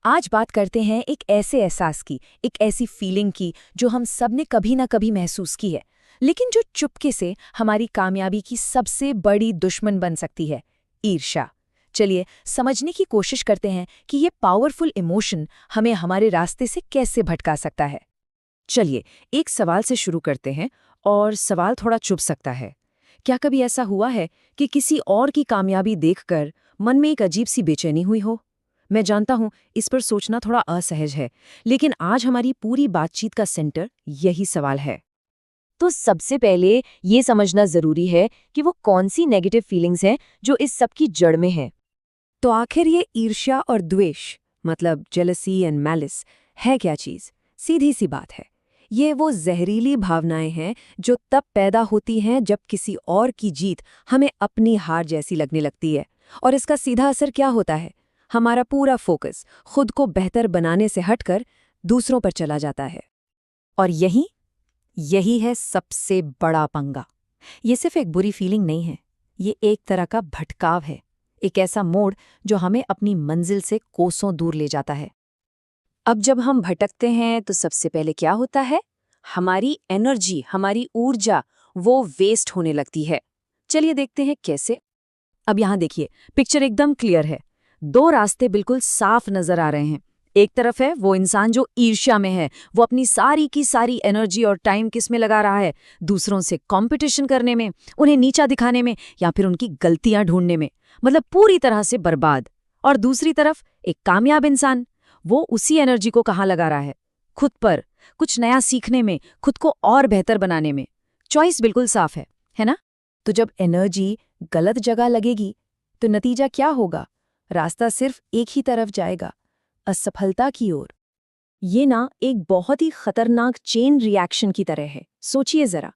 आज बात करते हैं एक ऐसे एहसास की, एक ऐसी फीलिंग की जो हम सब ने कभी ना कभी महसूस की है, लेकिन जो चुपके से हमारी कामयाबी की सबसे बड़ी दुश्मन बन सकती है, ईर्ष्या। चलिए समझने की कोशिश करते हैं कि ये पावरफुल इमोशन हमें हमारे रास्ते से कैसे भटका सकता है। चलिए एक सवाल से शुरू करते हैं, और सवाल थोड़ा चुभ सकता है। क्या कभी ऐसा हुआ है कि किसी और की कामयाबी देखकर मन में एक अजीब सी बेचैनी हुई हो? मैं जानता हूं इस पर सोचना थोड़ा असहज है, लेकिन आज हमारी पूरी बातचीत का सेंटर यही सवाल है। तो सबसे पहले ये समझना जरूरी है कि वो कौन सी नेगेटिव फीलिंग्स हैं जो इस सब की जड़ में हैं। तो आखिर ये ईर्ष्या और द्वेष, मतलब जेलसी एंड मैलिस, है क्या चीज? सीधी सी बात है, ये वो जहरीली भावनाएं हैं जो तब पैदा होती हैं जब किसी और की जीत हमें अपनी हार जैसी लगने लगती है। और इसका सीधा असर क्या होता है? हमारा पूरा फोकस खुद को बेहतर बनाने से हटकर दूसरों पर चला जाता है। और यही यही है सबसे बड़ा पंगा। ये सिर्फ एक बुरी फीलिंग नहीं है, ये एक तरह का भटकाव है, एक ऐसा मोड़ जो हमें अपनी मंजिल से कोसों दूर ले जाता है। अब जब हम भटकते हैं तो सबसे पहले क्या होता है? हमारी एनर्जी, हमारी ऊर्जा, वो वेस्ट होने लगती है। चलिए देखते हैं कैसे। अब यहाँ देखिए, पिक्चर एकदम क्लियर है। दो रास्ते बिल्कुल साफ नजर आ रहे हैं। एक तरफ है वो इंसान जो ईर्ष्या में है, वो अपनी सारी की सारी एनर्जी और टाइम किस में लगा रहा है? दूसरों से कंपटीशन करने में, उन्हें नीचा दिखाने में, या फिर उनकी गलतियां ढूंढने में, मतलब पूरी तरह से बर्बाद। और दूसरी तरफ एक कामयाब इंसान, वो उसी एनर्जी को कहाँ लगा रहा है? खुद पर, कुछ नया सीखने में, खुद को और बेहतर बनाने में। चॉइस बिल्कुल साफ है ना? तो जब एनर्जी गलत जगह लगेगी तो नतीजा क्या होगा? रास्ता सिर्फ एक ही तरफ जाएगा, असफलता की ओर। ये ना एक बहुत ही खतरनाक चेन रिएक्शन की तरह है। सोचिए जरा,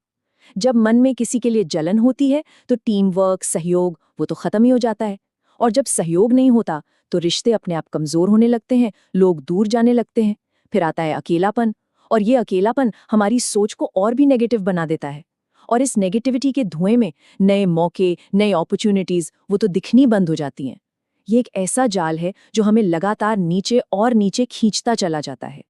जब मन में किसी के लिए जलन होती है तो टीम वर्क, सहयोग, वो तो खत्म ही हो जाता है। और जब सहयोग नहीं होता तो रिश्ते अपने आप कमजोर होने लगते हैं, लोग दूर जाने लगते हैं। फिर आता है अकेलापन, और ये अकेलापन हमारी सोच को और भी नेगेटिव बना देता है। और इस नेगेटिविटी के धुएं में नए मौके, नए अपॉर्चुनिटीज, वो तो दिखनी बंद हो जाती हैं। ये एक ऐसा जाल है जो हमें लगातार नीचे और नीचे खींचता चला जाता है।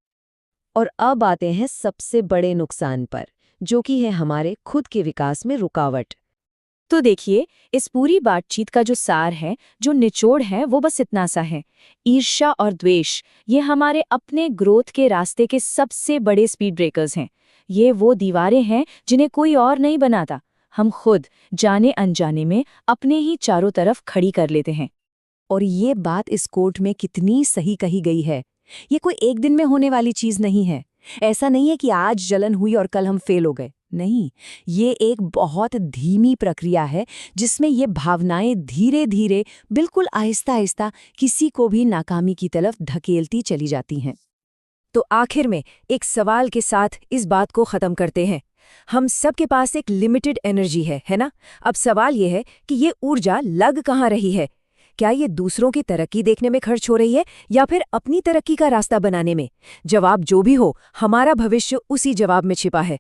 और अब आते हैं सबसे बड़े नुकसान पर, जो कि है हमारे खुद के विकास में रुकावट। तो देखिए, इस पूरी बातचीत का जो सार है, जो निचोड़ है, वो बस इतना सा है। ईर्ष्या और द्वेष, ये हमारे अपने ग्रोथ के रास्ते के सबसे बड़े स्पीड ब्रेकर्स हैं। ये वो दीवारें हैं जिन्हें कोई और नहीं बनाता, हम खुद जाने अनजाने में अपने ही चारों तरफ खड़ी कर लेते हैं। और ये बात इस कोट में कितनी सही कही गई है। ये कोई एक दिन में होने वाली चीज नहीं है। ऐसा नहीं है कि आज जलन हुई और कल हम फेल हो गए। नहीं, ये एक बहुत धीमी प्रक्रिया है जिसमें ये भावनाएं धीरे धीरे, बिल्कुल आहिस्ता आहिस्ता किसी को भी नाकामी की तरफ धकेलती चली जाती हैं। तो आखिर में एक सवाल के साथ इस बात को खत्म करते हैं। हम सब के पास एक लिमिटेड एनर्जी है ना? अब सवाल ये है कि ये ऊर्जा लग कहाँ रही है? क्या ये दूसरों की तरक्की देखने में खर्च हो रही है, या फिर अपनी तरक्की का रास्ता बनाने में? जवाब जो भी हो, हमारा भविष्य उसी जवाब में छिपा है।